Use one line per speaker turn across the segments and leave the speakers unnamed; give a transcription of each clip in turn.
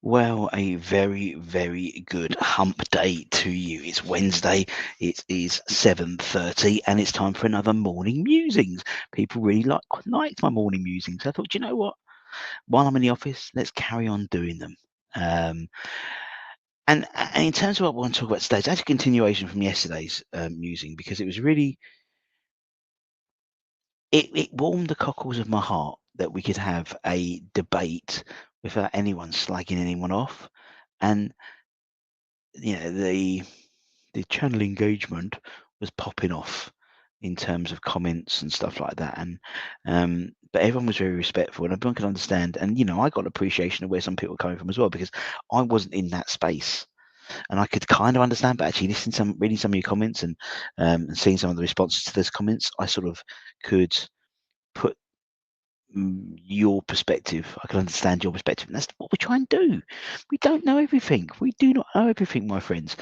Well, a very, very good hump day to you. It's Wednesday. It is 7:30, and it's time for another morning musings. People really liked my morning musings. I thought, you know what? While I'm in the office, let's carry on doing them. Um, and in terms of what I want to talk about today, it's actually a continuation from yesterday's musing because it was really it warmed the cockles of my heart that we could have a debate without anyone slagging anyone off, and the channel engagement was popping off in terms of comments and stuff like that. And but everyone was very respectful, and everyone could understand. And I got an appreciation of where some people were coming from as well, because I wasn't in that space, and I could kind of understand. But actually, reading some of your comments and seeing some of the responses to those comments, I sort of could put your perspective. I can understand your perspective, and that's what we try and do. We don't know everything. We do not know everything, my friends.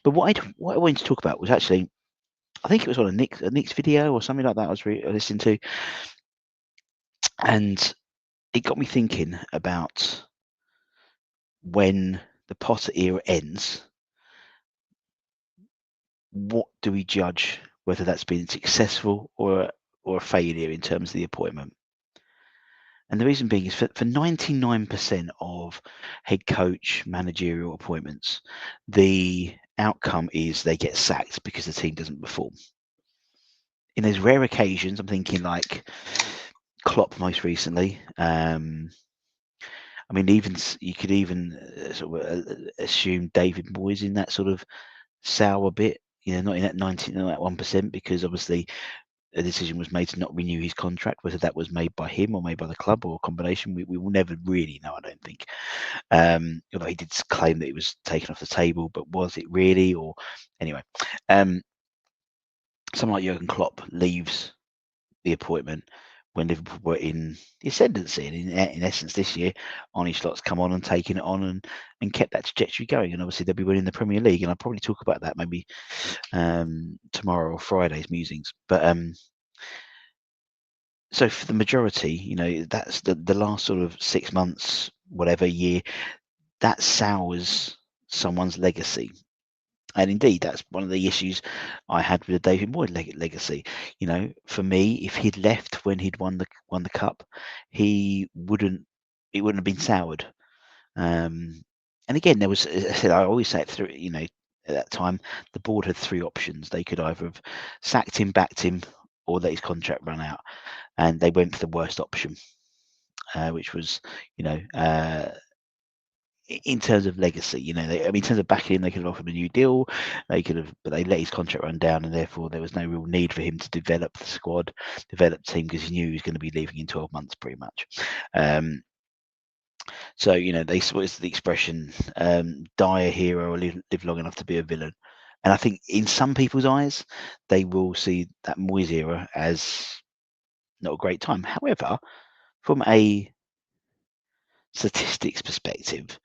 But what I wanted to talk about was actually, I think it was on a Nick's video or something like that I was listening to, and it got me thinking about when the Potter era ends, what do we judge whether that's been successful or a failure in terms of the appointment? And the reason being is for 99% of head coach managerial appointments, the outcome is they get sacked because the team doesn't perform. In those rare occasions, I'm thinking like Klopp most recently. I mean, you could even sort of assume David Moyes in that sort of sour bit. Not in that 90, not that 1%, because obviously a decision was made to not renew his contract. Whether that was made by him or made by the club or a combination, we will never really know, I don't think. Although he did claim that it was taken off the table, but was it really? Or anyway, someone like Jurgen Klopp leaves the appointment when Liverpool were in the ascendancy, and in essence this year Arne Slot's come on and taken it on and kept that trajectory going, and obviously they'll be winning the Premier League, and I'll probably talk about that maybe tomorrow or Friday's musings. But so for the majority, that's the last sort of 6 months, whatever year, that sours someone's legacy. And indeed, that's one of the issues I had with the David Moyes legacy. For me, if he'd left when he'd won the cup, it wouldn't have been soured. And again, there was, as I said, I always say it through. At that time, the board had three options. They could either have sacked him, backed him, or let his contract run out, and they went for the worst option, which was, in terms of legacy, in terms of backing him, they could have offered him a new deal. But they let his contract run down, and therefore there was no real need for him to develop the squad, develop the team, because he knew he was going to be leaving in 12 months, pretty much. So what is the expression? Die a hero or live long enough to be a villain. And I think in some people's eyes, they will see that Moyes era as not a great time. However, from a statistics perspective,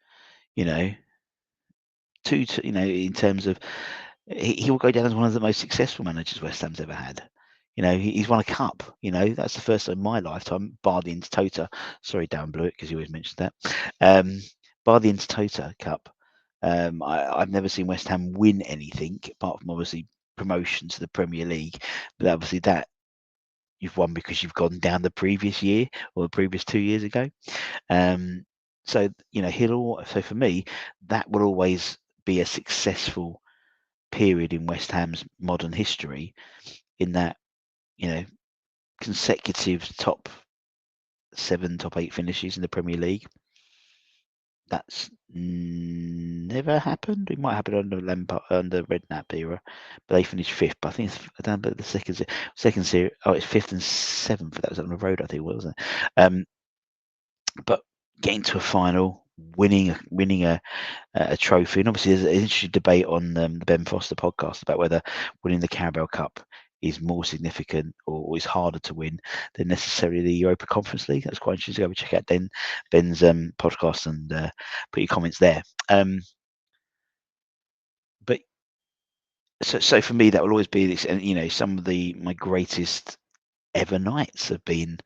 you know, in terms of he will go down as one of the most successful managers West Ham's ever had. He's won a cup. That's the first time in my lifetime, bar the Intertoto. Sorry, Dan Blewett, because he always mentions that. Bar the Intertoto Cup. I've never seen West Ham win anything apart from obviously promotion to the Premier League. But obviously that you've won because you've gone down the previous year or the previous 2 years ago. So for me, that will always be a successful period in West Ham's modern history, in that consecutive top 7, top 8 finishes in the Premier League. That's never happened. It might happen under Redknapp era, but they finished 5th. But I think it's down. But the second series, it's 5th and 7th. That was on the road, I think, wasn't it? But getting to a final, winning a trophy, and obviously there's an interesting debate on the Ben Foster podcast about whether winning the Carabao Cup is more significant or is harder to win than necessarily the Europa Conference League. That's quite interesting. Go check out Ben's podcast and put your comments there. But so for me, that will always be this. And some of my greatest ever nights have been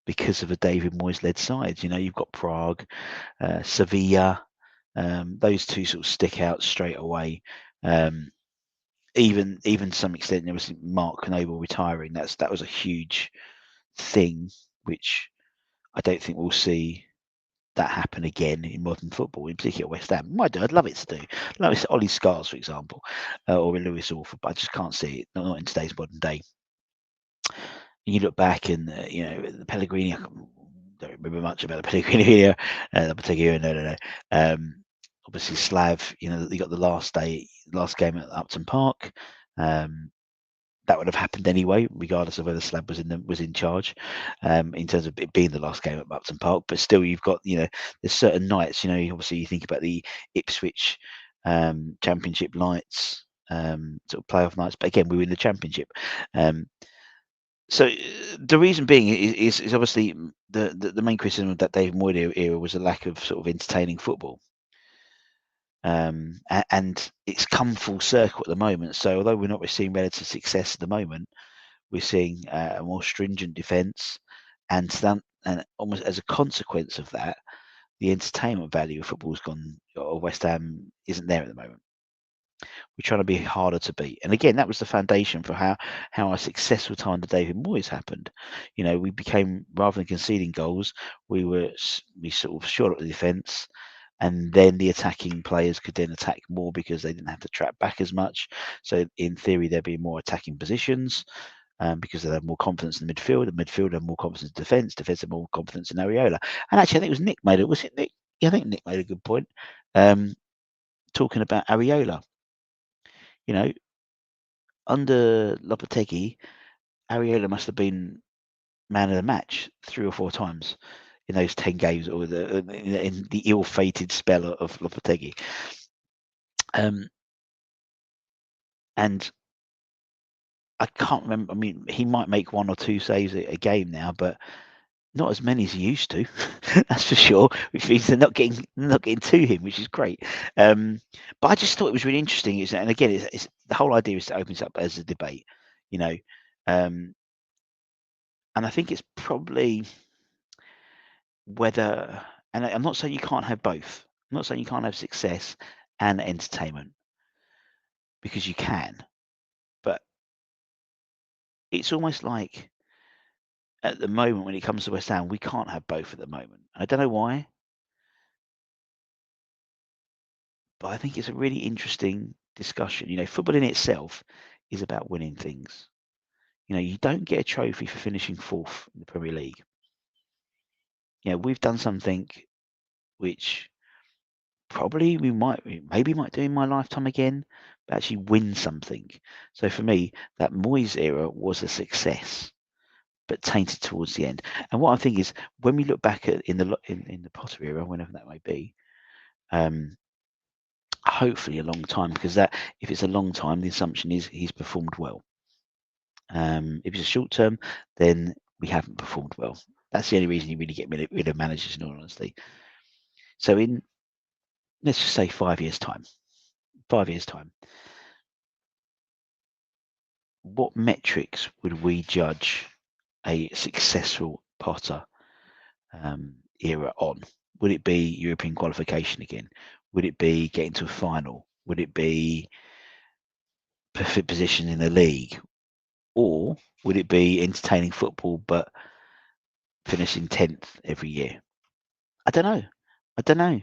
because of a David Moyes led side. You've got Prague, Sevilla. Those two sort of stick out straight away. Even to some extent, there was Mark Noble retiring. That was a huge thing, which I don't think we'll see that happen again in modern football, in particular West Ham. Might do. I'd love it to do. Like it's Ollie Scars, for example, or Lewis Orford, but I just can't see it. Not in today's modern day. You look back and the Pellegrini. I don't remember much about the Pellegrini era. No. Obviously, Slav. You got the last game at Upton Park. That would have happened anyway, regardless of whether Slav was in charge, in terms of it being the last game at Upton Park. But still, you've got there's certain nights. Obviously you think about the Ipswich Championship nights, sort of playoff nights. But again, we were in the Championship. So the reason being is obviously the main criticism of that David Moyes era was a lack of sort of entertaining football. And it's come full circle at the moment. So although we're not seeing relative success at the moment, we're seeing a more stringent defence, and almost as a consequence of that, the entertainment value of football's gone. Or West Ham isn't there at the moment. We're trying to be harder to beat, and again, that was the foundation for how a successful time to David Moyes happened. We became, rather than conceding goals, we sort of shored up the defence. And then the attacking players could then attack more because they didn't have to track back as much. So in theory, there'd be more attacking positions because they have more confidence in the midfield. The midfield have more confidence in defence. Defence have more confidence in Areola. And actually, I think it was Nick made it. Was it Nick? Yeah, I think Nick made a good point. Talking about Areola. Under Lopetegui, Areola must have been man of the match 3 or 4 times in those 10 games, or in the ill-fated spell of Lopetegui. And I can't remember. I mean, he might make 1 or 2 saves a game now, but not as many as he used to. That's for sure. Which means they're not getting to him, which is great. But I just thought it was really interesting. And again, it's the whole idea is to open it up as a debate, and I think it's probably whether. And I'm not saying you can't have both. I'm not saying you can't have success and entertainment, because you can. But it's almost like at the moment, when it comes to West Ham, we can't have both at the moment. I don't know why, but I think it's a really interesting discussion. Football in itself is about winning things. You don't get a trophy for finishing 4th in the Premier League. We've done something which probably maybe might do in my lifetime again, but actually win something. So for me, that Moyes era was a success, but tainted towards the end. And what I think is, when we look back at in the Potter era, whenever that may be, hopefully a long time, because that, if it's a long time, the assumption is he's performed well. If it's a short term, then we haven't performed well. That's the only reason you really get rid of managers, in all honesty. So let's just say 5 years' time. 5 years' time. What metrics would we judge a successful Potter era on? Would it be European qualification again? Would it be getting to a final? Would it be perfect position in the league? Or would it be entertaining football but finishing 10th every year? I don't know.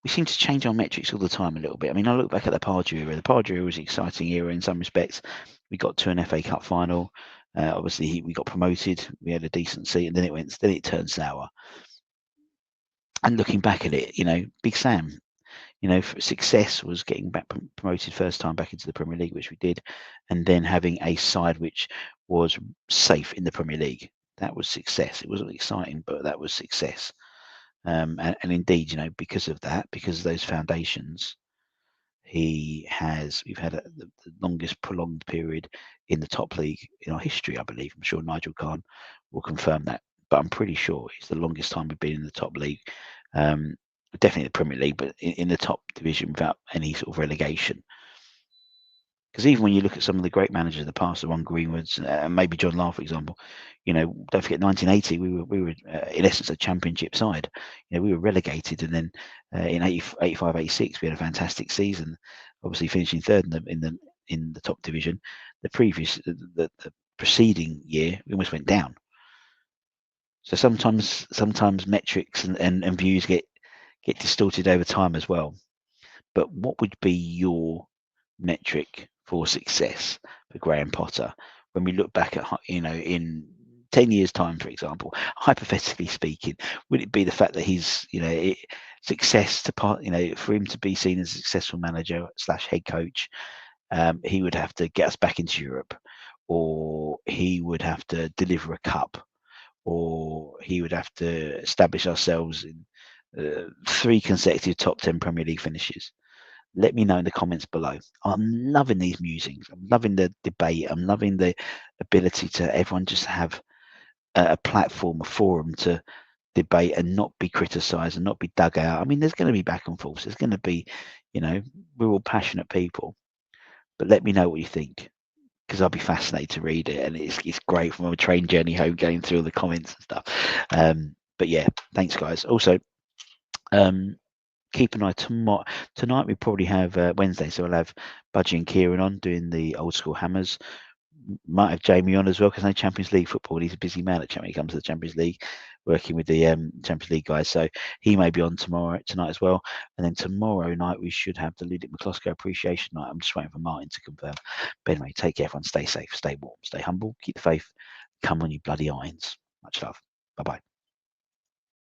We seem to change our metrics all the time a little bit. I mean, I look back at the Pardew era. The Pardew era was an exciting era in some respects. We got to an FA Cup final. Obviously, we got promoted. We had a decent seat, and then it turned sour. And looking back at it, Big Sam, success was getting back promoted first time back into the Premier League, which we did, and then having a side which was safe in the Premier League. That was success. It wasn't exciting, but that was success. And indeed, because of that, because of those foundations, we've had the longest prolonged period in the top league in our history, I believe. I'm sure Nigel Khan will confirm that, but I'm pretty sure it's the longest time we've been in the top league. Definitely the Premier League, but in the top division without any sort of relegation. Because even when you look at some of the great managers of the past, the Ron Greenwoods, maybe John Law, for example, don't forget 1980, we were in essence a championship side. We were relegated, and then in 85, 86, we had a fantastic season. Obviously, finishing third in the top division. The preceding year, we almost went down. So sometimes metrics and views get distorted over time as well. But what would be your metric for success for Graham Potter when we look back at, in 10 years' time, for example, hypothetically speaking, would it be the fact that he's, success to part, for him to be seen as a successful manager / head coach, he would have to get us back into Europe, or he would have to deliver a cup, or he would have to establish ourselves in 3 consecutive top 10 Premier League finishes? Let me know in the comments below. I'm loving these musings. I'm loving the debate. I'm loving the ability to everyone just have a platform, a forum to debate and not be criticised and not be dug out. I mean, there's going to be back and forth. There's going to be, we're all passionate people. But let me know what you think, because I'll be fascinated to read it, and it's great from a train journey home going through all the comments and stuff. But yeah, thanks guys. Also, keep an eye tomorrow. Tonight we probably have Wednesday, so we'll have Budgie and Kieran on doing the old school hammers. Might have Jamie on as well, because no Champions League football. He's a busy man when he comes to the Champions League, working with the Champions League guys. So he may be on tonight as well. And then tomorrow night we should have the Ludic McCloskey Appreciation Night. I'm just waiting for Martin to confirm. But anyway, take care, everyone. Stay safe, stay warm, stay humble, keep the faith. Come on, you bloody irons. Much love. Bye bye.